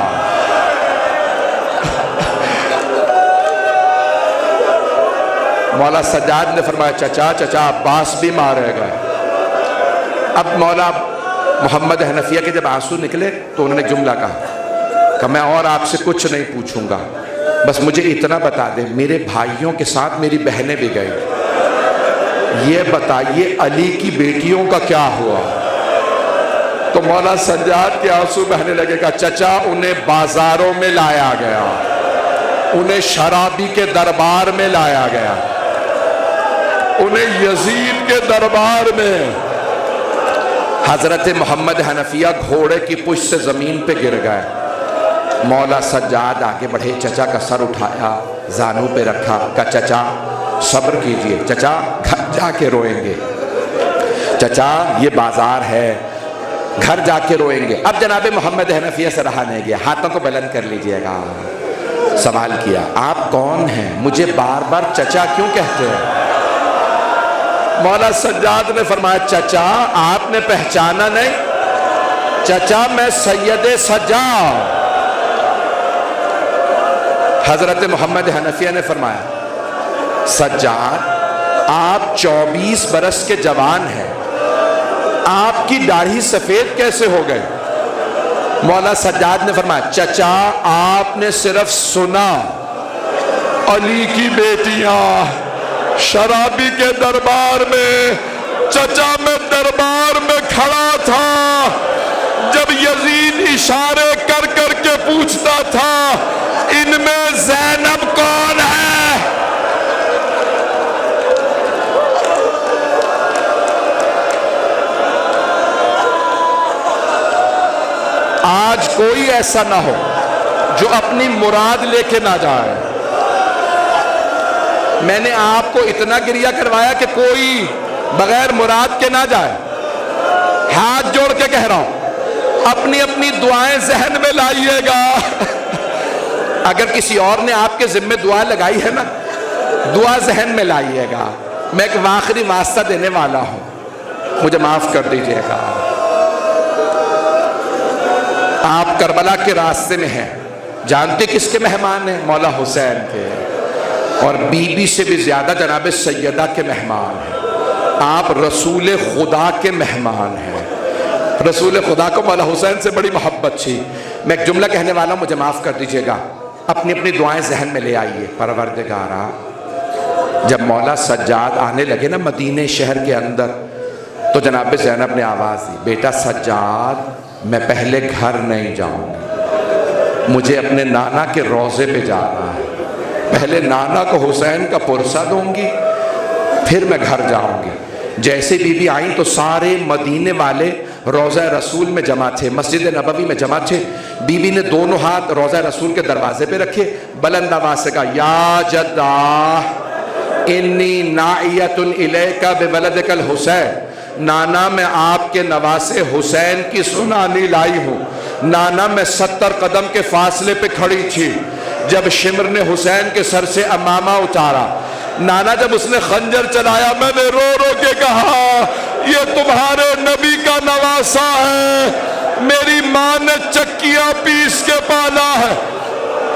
مولا سجاد نے فرمایا چچا عباس بھی مارے گئے. اب مولا محمد حنفیہ کے جب آنسو نکلے تو انہوں نے جملہ کہا کہ میں اور آپ سے کچھ نہیں پوچھوں گا، بس مجھے اتنا بتا دیں میرے بھائیوں کے ساتھ میری بہنیں بھی گئی، یہ بتائیے علی کی بیٹیوں کا کیا ہوا؟ تو مولا سجاد کے آنسو بہنے لگے. کہا چچا انہیں بازاروں میں لایا گیا، انہیں شرابی کے دربار میں لایا گیا، انہیں یزید کے دربار میں۔ حضرت محمد حنفیہ گھوڑے کی پشت سے زمین پہ گر گئے۔ مولا سجاد آگے بڑھے، چچا کا سر اٹھایا، زانو پہ رکھا، کہا چچا صبر کیجئے، چچا گھر جا کے روئیں گے، چچا یہ بازار ہے، گھر جا کے روئیں گے۔ اب جناب محمد حنفیہ سے رہا نہیں گیا، ہاتھوں کو بلند کر لیجئے گا۔ سوال کیا، آپ کون ہیں؟ مجھے بار بار چچا کیوں کہتے ہیں؟ مولا سجاد نے فرمایا، چچا آپ نے پہچانا نہیں؟ چچا میں سید سجاد۔ حضرت محمد حنفیہ نے فرمایا، سجاد آپ 24 برس کے جوان ہیں، آپ کی داڑھی سفید کیسے ہو گئی؟ مولا سجاد نے فرمایا، چچا آپ نے صرف سنا علی کی بیٹیاں شرابی کے دربار میں، چچا میں دربار میں کھڑا تھا، جب یزید اشارے کر کر کے پوچھتا تھا ان میں زینب کون ہے؟ آج کوئی ایسا نہ ہو جو اپنی مراد لے کے نہ جائے۔ میں نے آپ کو اتنا گریہ کروایا کہ کوئی بغیر مراد کے نہ جائے۔ ہاتھ جوڑ کے کہہ رہا ہوں، اپنی اپنی دعائیں ذہن میں لائیے گا۔ اگر کسی اور نے آپ کے ذمہ دعا لگائی ہے نا، دعا ذہن میں لائیے گا۔ میں ایک آخری واسطہ دینے والا ہوں، مجھے معاف کر دیجئے گا۔ آپ کربلا کے راستے میں ہیں، جانتے کس کے مہمان ہیں؟ مولا حسین کے، اور بی بی سے بھی زیادہ جناب سیدہ کے مہمان ہیں۔ آپ رسول خدا کے مہمان ہیں۔ رسول خدا کو مولا حسین سے بڑی محبت تھی۔ میں ایک جملہ کہنے والا ہوں، مجھے معاف کر دیجئے گا۔ اپنی اپنی دعائیں ذہن میں لے آئیے۔ پروردگارا، جب مولا سجاد آنے لگے نا مدینہ شہر کے اندر، تو جناب زینب نے آواز دی، بیٹا سجاد میں پہلے گھر نہیں جاؤں گی، مجھے اپنے نانا کے روضے پہ جانا ہے، پہلے نانا کو حسین کا پرسہ دوں گی، پھر میں گھر جاؤں گی۔ جیسے بی بی آئیں تو سارے مدینے والے روضہ رسول میں جمع تھے، مسجد نبوی میں جمع تھے۔ بی بی نے دونوں ہاتھ روضہ رسول کے دروازے پہ رکھے، بلند آواز سے کہا، یا جدہ انی نائیۃ الیک بولدک الحسین، نانا میں آپ کے نواسے حسین کی سنانی لائی ہوں۔ نانا میں 70 قدم کے فاصلے پہ کھڑی تھی جب شمر نے حسین کے سر سے امامہ اتارا۔ نانا جب اس نے خنجر چلایا، میں نے رو رو کے کہا، یہ تمہارے نبی کا نواسا ہے، میری ماں نے چکیاں پیس کے پالا ہے۔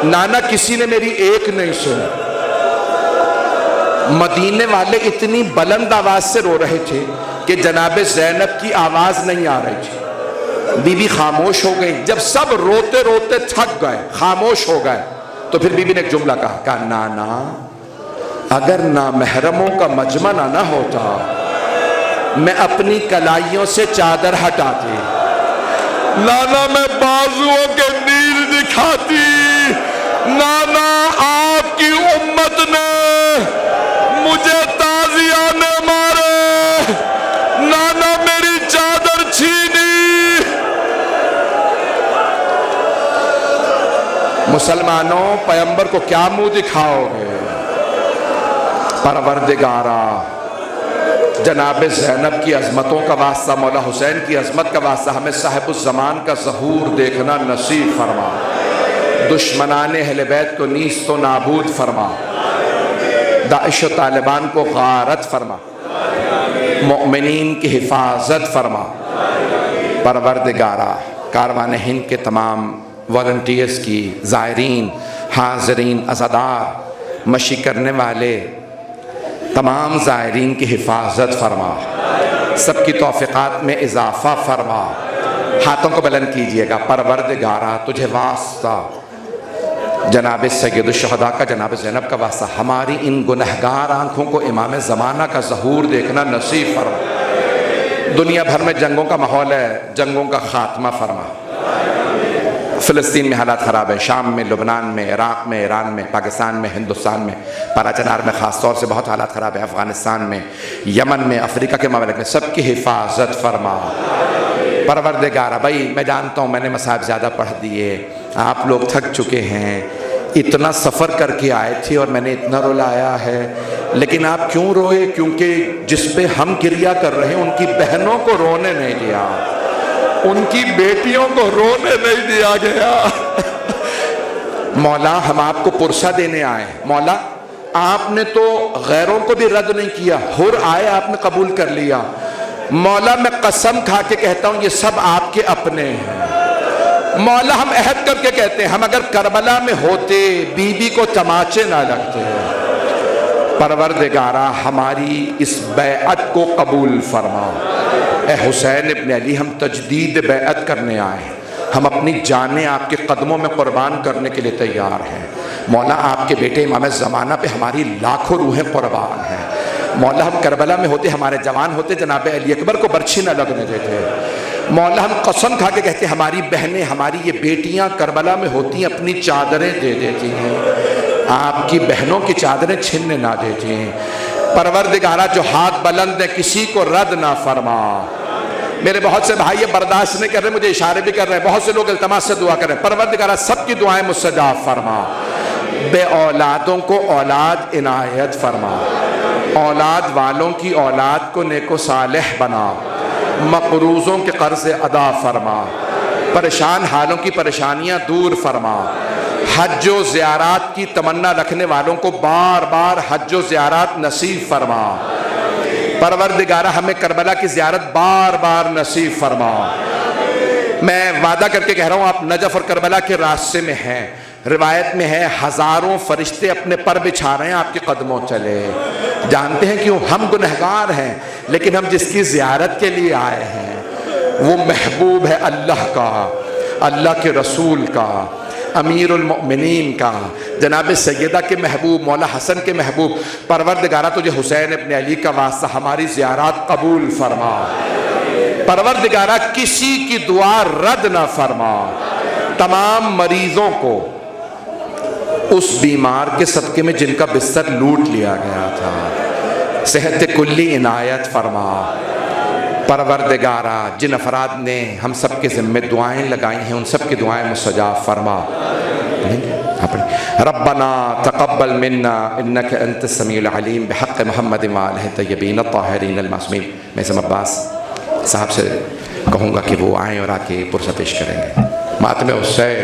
نانا کسی نے میری ایک نہیں سنی۔ مدینے والے اتنی بلند آواز سے رو رہے تھے کہ جناب زینب کی آواز نہیں آ رہی تھی۔ بی بی خاموش ہو گئی۔ جب سب روتے روتے تھک گئے، خاموش ہو گئے، تو پھر بی بی نے ایک جملہ کہا، نانا اگر نامحرموں کا مجمع نہ ہوتا، میں اپنی کلائیوں سے چادر ہٹاتی، نانا میں بازوؤں کے نیل دکھاتی، نانا آپ کی امت نے مجھے تازیانے مارے، نانا میری چادر چھینی۔ مسلمانوں، پیغمبر کو کیا منہ دکھاؤ گے؟ پروردگارا، جناب زینب کی عظمتوں کا واسطہ، مولا حسین کی عظمت کا واسطہ، ہمیں صاحب الزمان کا ظہور دیکھنا نصیب فرما، دشمنان اہل بیت کو نیست و نابود فرما، داعش و طالبان کو غارت فرما، مؤمنین کی حفاظت فرما۔ پروردگارا، کاروان ہند کے تمام والنٹیئرز کی، زائرین، حاضرین، عزادار، مشی کرنے والے تمام زائرین کی حفاظت فرما، سب کی توفیقات میں اضافہ فرما۔ ہاتھوں کو بلند کیجئے گا۔ پروردگارا، تجھے واسطہ، جناب سید الشہداء کا، جناب زینب کا واسطہ، ہماری ان گنہگار آنکھوں کو امام زمانہ کا ظہور دیکھنا نصیب فرما۔ دنیا بھر میں جنگوں کا ماحول ہے، جنگوں کا خاتمہ فرما۔ فلسطین میں حالات خراب ہیں، شام میں، لبنان میں، عراق میں، ایران میں، پاکستان میں، ہندوستان میں، پاراچنار میں خاص طور سے بہت حالات خراب ہیں، افغانستان میں، یمن میں، افریقہ کے ممالک میں، سب کی حفاظت فرما پروردگارہ۔ بھائی میں جانتا ہوں میں نے مصاحب زیادہ پڑھ دیے، آپ لوگ تھک چکے ہیں، اتنا سفر کر کے آئے تھے اور میں نے اتنا رلایا ہے، لیکن آپ کیوں روئے؟ کیونکہ جس پہ ہم گریہ کر رہے ہیں ان کی بہنوں کو رونے نہیں دیا، ان کی بیٹیوں کو رونے نہیں دیا گیا۔ مولا ہم آپ کو پرسہ دینے آئے، مولا آپ نے تو غیروں کو بھی رد نہیں کیا، حر آئے آپ نے قبول کر لیا، مولا میں قسم کھا کے کہتا ہوں یہ سب آپ کے اپنے ہیں۔ مولا ہم عہد کر کے کہتے ہیں ہم اگر کربلا میں ہوتے بی بی کو تماچے نہ لگتے۔ پروردگارہ ہماری اس بیعت کو قبول فرما۔ اے حسین ابن علی ہم تجدید بیعت کرنے آئے ہیں، ہم اپنی جانیں آپ کے قدموں میں قربان کرنے کے لیے تیار ہیں۔ مولا آپ کے بیٹے امام زمانہ پہ ہماری لاکھوں روحیں قربان ہیں۔ مولا ہم کربلا میں ہوتے ہمارے جوان ہوتے جناب علی اکبر کو برچھی نہ لگنے دیتے۔ مولا ہم قسم کھا کے کہتے ہماری بہنیں، ہماری یہ بیٹیاں کربلا میں ہوتی ہیں اپنی چادریں دے دیتی ہیں، آپ کی بہنوں کی چادریں چھننے نہ دیتی ہیں۔ پروردگارہ جو ہاتھ بلند ہے کسی کو رد نہ فرما۔ میرے بہت سے بھائی برداشت نہیں کر رہے، مجھے اشارے بھی کر رہے ہیں، بہت سے لوگ التماس سے دعا کر رہے ہیں، پروردگارہ سب کی دعائیں مستجاب فرما۔ بے اولادوں کو اولاد عنایت فرما، اولاد والوں کی اولاد کو نیک و صالح بنا، مقروضوں کے قرض ادا فرما، پریشان حالوں کی پریشانیاں دور فرما، حج و زیارات کی تمنا رکھنے والوں کو بار بار حج و زیارات نصیب فرما۔ پروردگارہ ہمیں کربلا کی زیارت بار بار نصیب فرما۔ میں وعدہ کر کے کہہ رہا ہوں آپ نجف اور کربلا کے راستے میں ہیں، روایت میں ہے ہزاروں فرشتے اپنے پر بچھا رہے ہیں آپ کے قدموں چلے۔ جانتے ہیں کیوں؟ ہم گنہگار ہیں لیکن ہم جس کی زیارت کے لیے آئے ہیں وہ محبوب ہے اللہ کا، اللہ کے رسول کا، امیر المؤمنین کا، جناب سیدہ کے محبوب، مولا حسن کے محبوب۔ پروردگارہ تجھے حسین ابن علی کا واسطہ ہماری زیارات قبول فرما۔ پروردگارہ کسی کی دعا رد نہ فرما۔ تمام مریضوں کو اس بیمار کے صدقے میں جن کا بستر لوٹ لیا گیا تھا صحت کلی عنایت فرما۔ پروردگارہ جن افراد نے ہم سب کے ذمہ دعائیں لگائی ہیں ان سب کی دعائیں مستجاب فرما۔ ربنا تقبل منا انك انت السميع العليم بحق محمد وآلہ الطیبین الطاہرین المعصومین۔ میں اسم عباس صاحب سے کہوں گا کہ وہ آئیں اور آ کے پرسہ پیش کریں گے۔ ماتم حسین